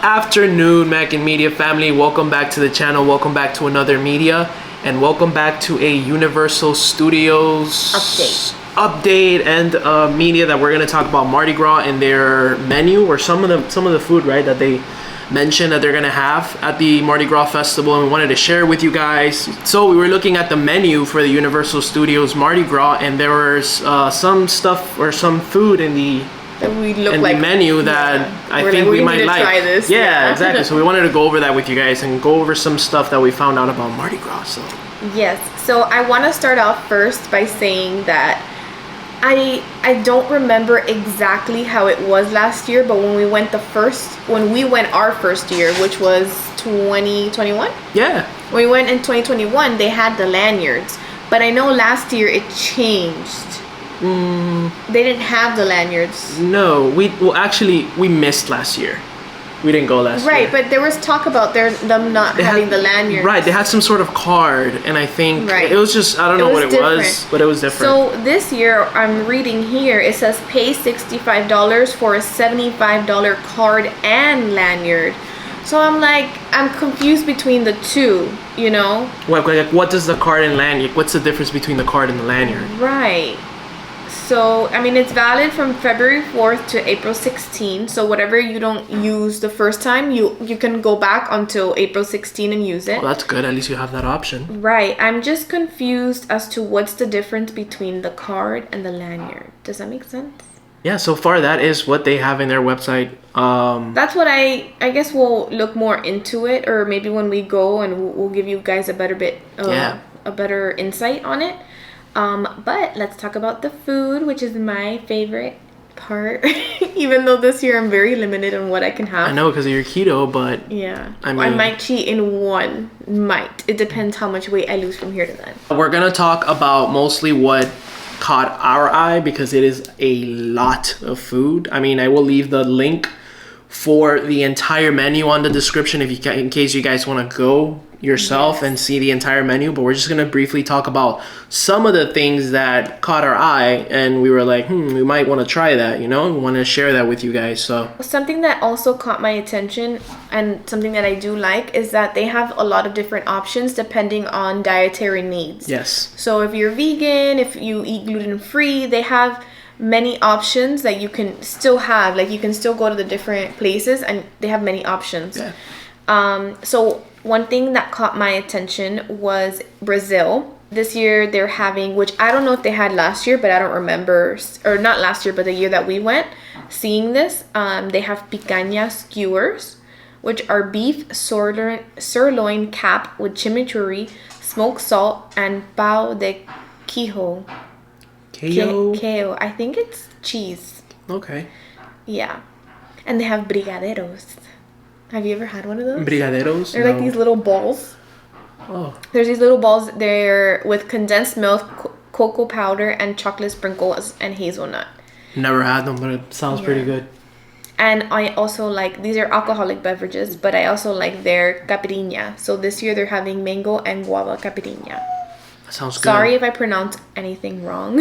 afternoon, Mac and Media family. Welcome back to the channel. Welcome back to another media, and welcome back to a Universal Studios update and media that we're gonna talk about Mardi Gras and their menu, or some of the food, right, that they mentioned that they're gonna have at the Mardi Gras festival, and we wanted to share with you guys. So we were looking at the menu for the Universal Studios Mardi Gras, and there was some stuff or some food in the menu that I think we might like. Try this. Yeah, exactly. So we wanted to go over that with you guys and go over some stuff that we found out about Mardi Gras. So yes, so I want to start off first by saying that I don't remember exactly how it was last year, but when we went our first year, which was 2021. Yeah. When we went in 2021, they had the lanyards, but I know last year it changed. They didn't have the lanyards. No, we missed last year. We didn't go last year. Right, but there was talk about them not having the lanyards. Right, they had some sort of card, and I think it was just, I don't know what it was, but it was different. So this year, I'm reading here, it says pay $65 for a $75 card and lanyard. So I'm confused between the two, you know? What does the card and lanyard, what's the difference between the card and the lanyard? Right. So, I mean, it's valid from February 4th to April 16th. So whatever you don't use the first time, you can go back until April 16th and use it. Well, that's good. At least you have that option. Right. I'm just confused as to what's the difference between the card and the lanyard. Does that make sense? Yeah, so far that is what they have in their website. That's what I guess we'll look more into it, or maybe when we go and we'll give you guys a better insight on it. But let's talk about the food, which is my favorite part. Even though this year I'm very limited on what I can have. I know, because of your keto, but yeah, I might cheat in one. It depends how much weight I lose from here to then. We're gonna talk about mostly what caught our eye, because it is a lot of food. I mean, I will leave the link for the entire menu on the description in case you guys want to go yourself and see the entire menu, but we're just going to briefly talk about some of the things that caught our eye, and we were like, we might want to try that, you know? We want to share that with you guys. So something that also caught my attention, and something that I do like, is that they have a lot of different options depending on dietary needs. Yes. So if you're vegan, if you eat gluten-free, they have many options that you can still have. Like, you can still go to the different places and they have many options. Yeah. So one thing that caught my attention was Brazil. This year they're having, which I don't know if they had last year, but I don't remember, or not last year, but the year that we went, seeing this. They have picanha skewers, which are beef sirloin cap with chimichurri, smoked salt, and pão de queijo. Queijo. I think it's cheese. Okay. Yeah. And they have brigadeiros. Have you ever had one of those? Brigadeiros? They're like these little balls. Oh. There's these little balls. They're with condensed milk, cocoa powder, and chocolate sprinkles and hazelnut. Never had them, but it sounds pretty good. And I also like, these are alcoholic beverages, but I also like their caipirinha. So this year they're having mango and guava caipirinha. That sounds good. Sorry if I pronounce anything wrong.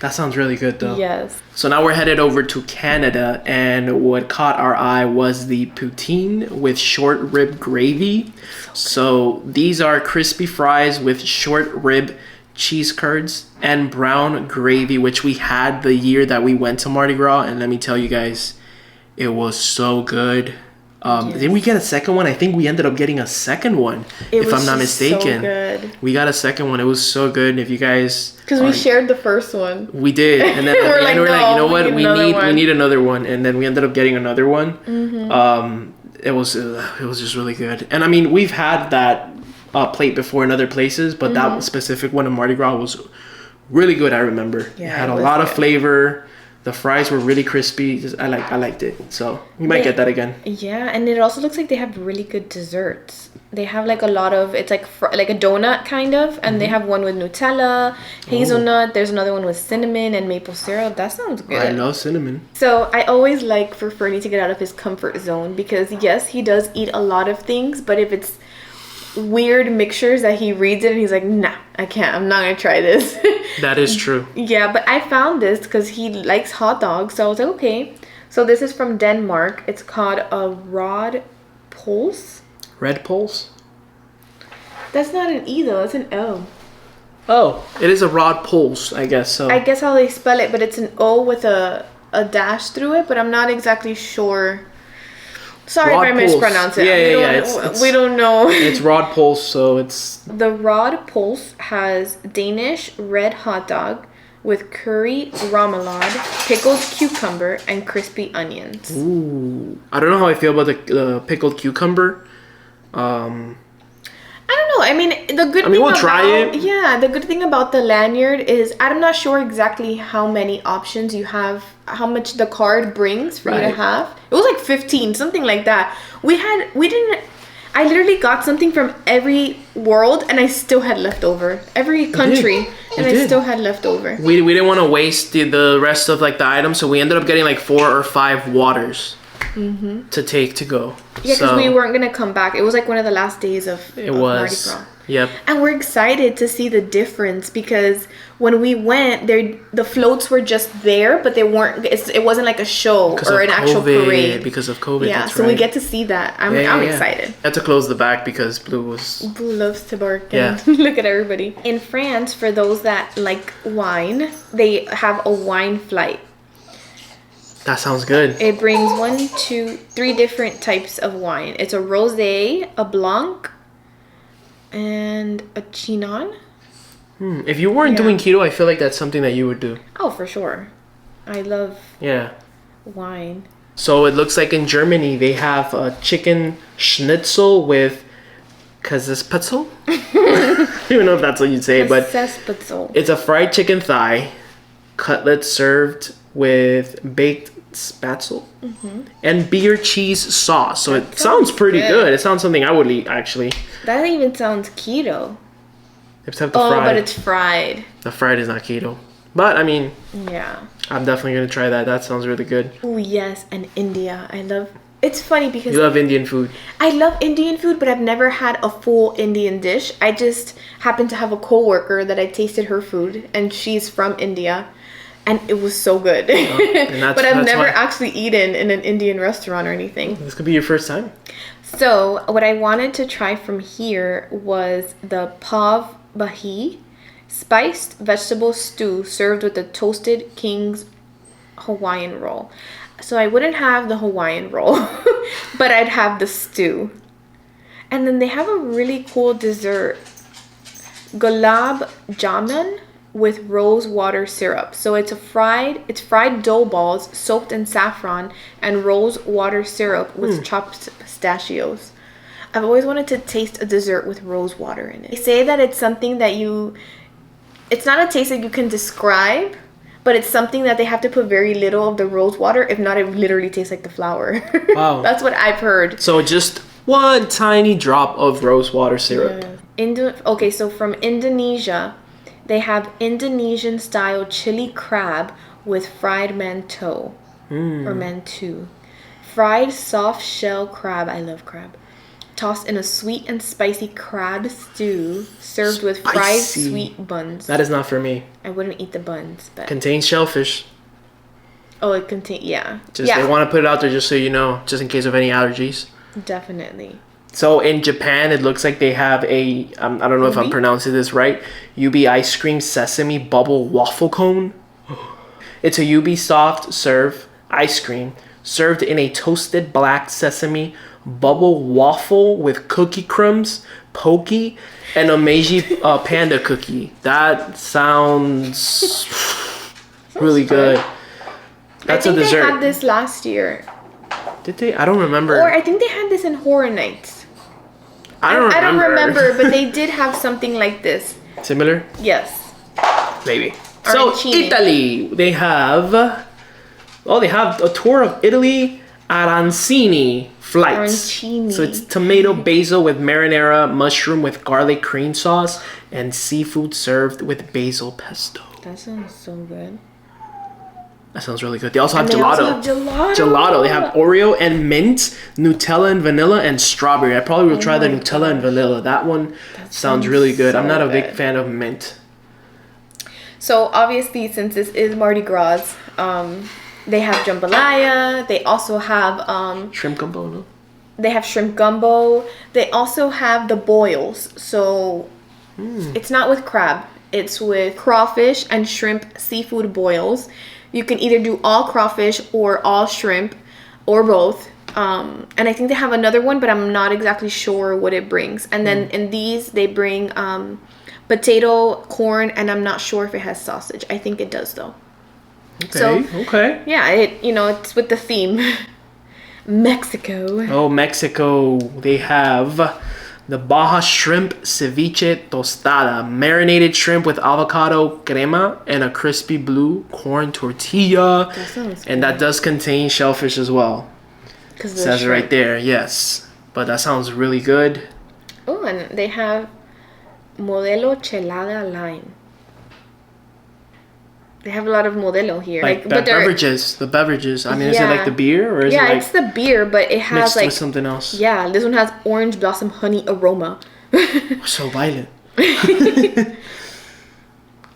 That sounds really good, though. Yes. So now we're headed over to Canada, and what caught our eye was the poutine with short rib gravy. So these are crispy fries with short rib cheese curds and brown gravy, which we had the year that we went to Mardi Gras, and let me tell you guys, it was so good. Didn't we get a second one? I think we ended up getting a second one, if I'm not mistaken. So good. We got a second one. It was so good. If you guys, because we shared the first one. We did, and then we're like, you know what? We need another one, and then we ended up getting another one. It was just really good, and I mean, we've had that plate before in other places, but that specific one in Mardi Gras was really good. I remember. Yeah, it had a lot of flavor. The fries were really crispy. I liked it. So we might get that again. Yeah, and it also looks like they have really good desserts. They have like a lot of, it's like a donut kind of, and they have one with Nutella, hazelnut. There's another one with cinnamon and maple syrup. That sounds good. I love cinnamon. So I always like for Fernie to get out of his comfort zone, because yes, he does eat a lot of things, but if it's weird mixtures that he reads it and he's like, nah, I can't, I'm not gonna try this. That is true. Yeah, but I found this because he likes hot dogs, so I was like, okay. So this is from Denmark. It's called a Rod Pulse. Red Pulse? That's not an E though, it's an O. Oh, it is a rod pulse, I guess so. I guess how they spell it, but it's an O with a dash through it, but I'm not exactly sure. Sorry Rod if I pulse. mispronounce it. Yeah. We don't know. It's rod pulse, so it's... The Rod Pulse has Danish red hot dog with curry remoulade, pickled cucumber, and crispy onions. Ooh. I don't know how I feel about the pickled cucumber. I don't know. I mean, the good thing we'll about, try it. Yeah, the good thing about the lanyard is I'm not sure exactly how many options you have, how much the card brings for you to have. It was like 15, something like that. I literally got something from every world and I still had leftover. Every country and I still had leftover. We didn't want to waste the rest of like the items, so we ended up getting like 4 or 5 waters to take to go. Yeah, because we weren't gonna come back. It was like one of the last days of Mardi Gras. Yep. And we're excited to see the difference because when we went, the floats were just there, but they weren't. It wasn't like a show or an actual parade because of COVID. Yeah, that's so right. we get to see that. I'm excited. I had to close the back because Blue loves to bark and look at everybody. In France, for those that like wine, they have a wine flight. That sounds good. It brings 1, 2, 3 different types of wine. It's a rosé, a blanc, and a chinon. If you weren't doing keto, I feel like that's something that you would do. Oh, for sure. I love wine. So it looks like in Germany they have a chicken schnitzel with Käsespätzle. I don't even know if that's what you'd say, but it's a fried chicken thigh, cutlets served with baked spatzel and beer cheese sauce. So it sounds pretty good. It sounds something I would eat, actually. That even sounds keto. Except the fried. But it's fried. The fried is not keto. But, I mean... Yeah. I'm definitely going to try that. That sounds really good. Oh, yes. And India. I love... It's funny because... You love Indian food. I love Indian food, but I've never had a full Indian dish. I just happened to have a coworker that I tasted her food, and she's from India. And it was so good. But I've never actually eaten in an Indian restaurant or anything. This could be your first time. So what I wanted to try from here was the pav bhaji, spiced vegetable stew served with the toasted King's Hawaiian roll. So I wouldn't have the Hawaiian roll, but I'd have the stew. And then they have a really cool dessert, gulab jamun with rose water syrup. So it's fried dough balls soaked in saffron and rose water syrup with chopped pistachios. I've always wanted to taste a dessert with rose water in it. They say that it's something that it's not a taste that you can describe, but it's something that they have to put very little of the rose water. If not, it literally tastes like the flour. Wow. That's what I've heard. So just one tiny drop of rose water syrup. Yeah. Okay, so from Indonesia, they have Indonesian style chili crab with fried mantou or mantou. Fried soft shell crab. I love crab. Tossed in a sweet and spicy crab stew served with fried sweet buns. That is not for me. I wouldn't eat the buns. But... Contains shellfish. Oh, it contains, yeah. They want to put it out there just so you know, just in case of any allergies. Definitely. So in Japan, it looks like they have I don't know if I'm pronouncing this right, Yubi ice cream sesame bubble waffle cone. It's a Yubi soft serve ice cream served in a toasted black sesame bubble waffle with cookie crumbs, pokey, and a Meiji panda cookie. That sounds really good. That's a dessert. They had this last year. Did they? I don't remember. Or I think they had this in Horror Nights. I don't remember, but they did have something like this. Similar? Yes. Maybe. So Italy, they have a tour of Italy arancini flights. So it's tomato basil with marinara, mushroom with garlic cream sauce, and seafood served with basil pesto. That sounds so good. That sounds really good. They also have gelato. Gelato. They have Oreo and mint, Nutella and vanilla, and strawberry. I probably will try the Nutella and vanilla. That one sounds really good. I'm not a big fan of mint. So obviously, since this is Mardi Gras, They have jambalaya. They also have Shrimp gumbo, no? They have shrimp gumbo. They also have the boils. So it's not with crab. It's with crawfish and shrimp seafood boils. You can either do all crawfish or all shrimp or both. And I think they have another one, but I'm not exactly sure what it brings. And then in these, they bring potato, corn, and I'm not sure if it has sausage. I think it does though. Okay. Yeah, it's with the theme. Mexico. Oh, Mexico. They have the Baja Shrimp Ceviche Tostada. Marinated shrimp with avocado crema and a crispy blue corn tortilla. That sounds good. And that does contain shellfish as well. It says it right there, yes. But that sounds really good. Oh, and they have Modelo Chelada Lime. They have a lot of Modelo here. But the beverages. I mean, is it like the beer or is it like it's the beer, but it has mixed with something else? Yeah, this one has orange blossom honey aroma. So violent.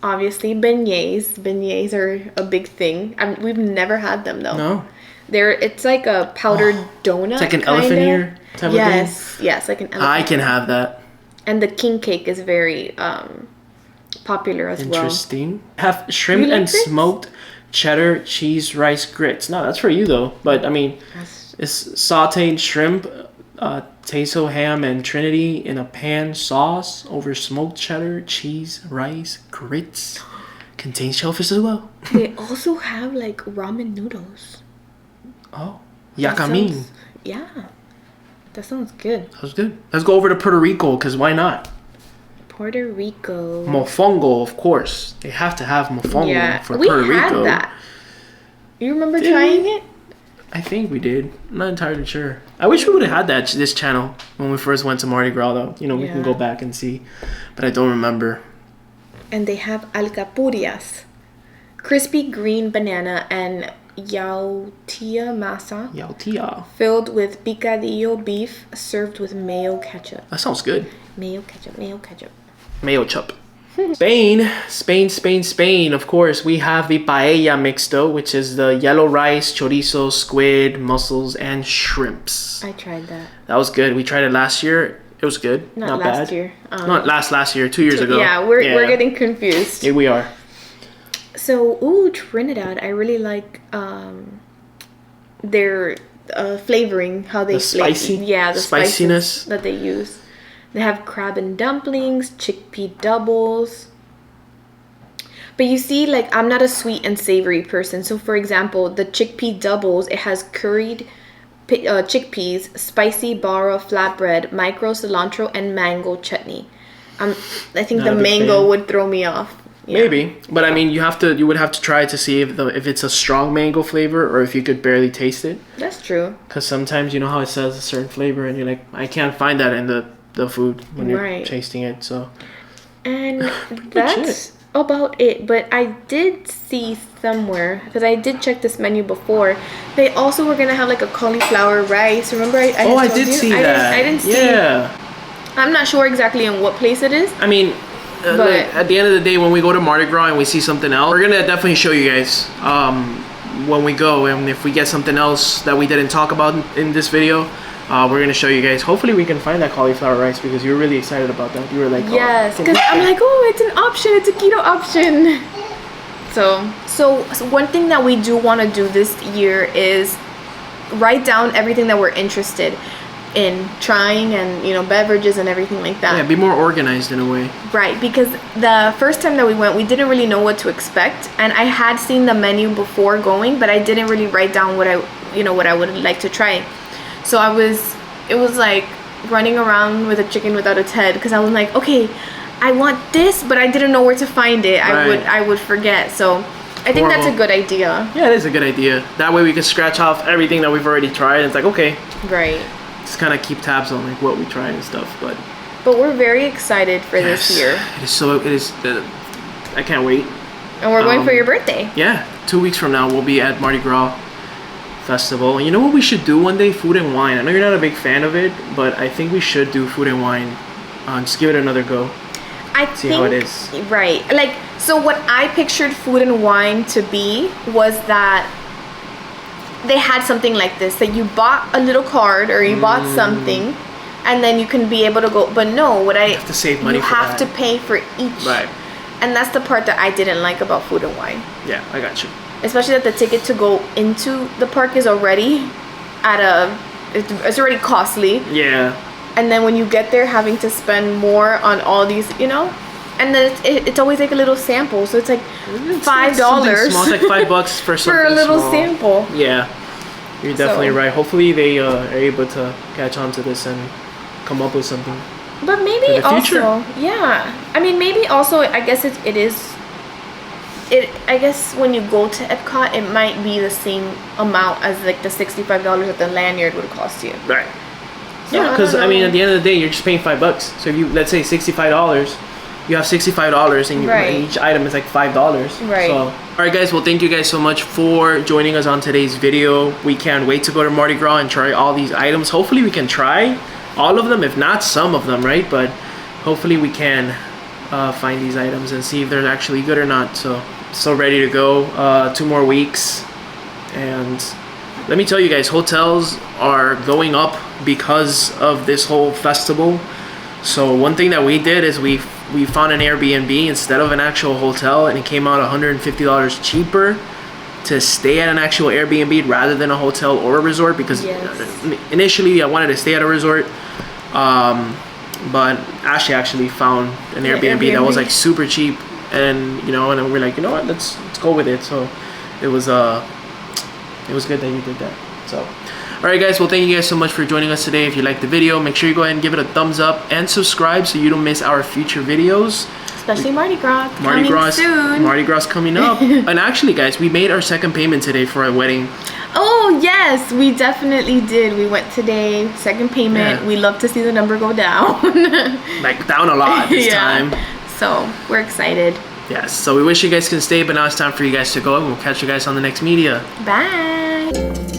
Obviously, beignets. Beignets are a big thing. We've never had them though. No. It's like a powdered donut. It's like an elephant ear type of thing. Yes, like an elephant. I can have that. And the king cake is very popular as well. Interesting. Have shrimp and smoked cheddar cheese rice grits. No, that's for you though. But I mean, it's sautéed shrimp, queso ham and Trinity in a pan sauce over smoked cheddar cheese rice grits. Contains shellfish as well. They also have like ramen noodles. Oh, yakamin. Yeah, that sounds good. That was good. Let's go over to Puerto Rico, because why not? Puerto Rico. Mofongo, of course. They have to have mofongo for Puerto Rico. We had that. You remember trying it? I think we did. I'm not entirely sure. I wish we would have had this channel when we first went to Mardi Gras, though. We can go back and see. But I don't remember. And they have alcapurrias. Crispy green banana and yautía masa. Yautía. Filled with picadillo beef served with mayo ketchup. That sounds good. Mayo ketchup. Mayo chup. Spain. Of course, we have the paella mixto, which is the yellow rice, chorizo, squid, mussels, and shrimps. I tried that. That was good. We tried it last year. It was good. Not last bad. Year. Not last year. 2 years ago. Yeah, we're getting confused. Yeah, we are. So, Trinidad. I really like their flavoring. How they the spiciness that they use. They have crab and dumplings, chickpea doubles. But you see, like, I'm not a sweet and savory person. So, for example, the chickpea doubles, it has curried chickpeas, spicy bara flatbread, micro cilantro, and mango chutney. I think the mango would throw me off. Yeah. Maybe, but I mean, you would have to try to see if it's a strong mango flavor or if you could barely taste it. That's true. Because sometimes you know how it says a certain flavor, and you're like, I can't find that in the food when you're tasting it. So, and that's about it. But I did see somewhere, because I did check this menu before, they also were gonna have like a cauliflower rice. Remember? I did see that. I didn't see. Yeah. I'm not sure exactly in what place it is. I mean. But at the end of the day, when we go to Mardi Gras and we see something else, we're gonna definitely show you guys when we go, and if we get something else that we didn't talk about in this video, we're gonna show you guys. Hopefully we can find that cauliflower rice, because you were really excited about that. You were like, yes, because I'm like, it's an option, it's a keto option. So one thing that we do want to do this year is write down everything that we're interested in trying, and beverages and everything like that. Yeah, be more organized in a way. Right, because the first time that we went, we didn't really know what to expect, and I had seen the menu before going, but I didn't really write down what I would like to try. So it was like running around with a chicken without its head, because I was like, okay, I want this, but I didn't know where to find it. Right. I would forget. So I think that's a good idea. Yeah, it is a good idea. That way we can scratch off everything that we've already tried, and it's like, okay. Right. Just kind of keep tabs on like what we tried and stuff, but we're very excited for this year. It is. I can't wait. And we're going for your birthday. Yeah, 2 weeks from now we'll be at Mardi Gras Festival. And you know what we should do one day? Food and wine. I know you're not a big fan of it, but I think we should do food and wine. Just give it another go. See how it is. Right. Like, so what I pictured food and wine to be was that they had something like this, that you bought a little card or you bought something, and then you can be able to go. But no, you have to save money. You have to pay for each. Right. And that's the part that I didn't like about Food and Wine. Yeah, I got you. Especially that the ticket to go into the park is already it's already costly. Yeah. And then when you get there, having to spend more on all these, you know, and then it's always like a little sample, so it's like $5. It's like $5 for something for a little small. sample. Yeah, you're definitely right. Hopefully they are able to catch on to this and come up with something. But maybe for the future. also, yeah. I mean, maybe also, I guess it is. I guess when you go to Epcot, it might be the same amount as like the $65 that the lanyard would cost you. Right. So Yeah, because I mean, at the end of the day, you're just paying $5. So if you, let's say $65, you have $65, and, and each item is like $5. Right. So, all right, guys. Well, thank you guys so much for joining us on today's video. We can't wait to go to Mardi Gras and try all these items. Hopefully, we can try all of them, if not some of them, right? But hopefully, we can find these items and see if they're actually good or not. So ready to go. 2 more weeks, and let me tell you guys, hotels are going up because of this whole festival. So one thing that we did is we found an Airbnb instead of an actual hotel, and it came out $150 cheaper to stay at an actual Airbnb rather than a hotel or a resort, because initially I wanted to stay at a resort, but Ashley actually found an Airbnb that was like super cheap, and you know, and we're like, you know what, let's go with it. So it was good that you did that. So all right, guys, well, thank you guys so much for joining us today. If you liked the video, make sure you go ahead and give it a thumbs up and subscribe so you don't miss our future videos. Especially Mardi Gras coming soon. Mardi Gras coming up. And actually, guys, we made our second payment today for our wedding. Oh, yes, we definitely did. We went today, second payment. We love to see the number go down. Like, down a lot this time. So, we're excited. Yes, so we wish you guys can stay, but now it's time for you guys to go, and we'll catch you guys on the next media. Bye.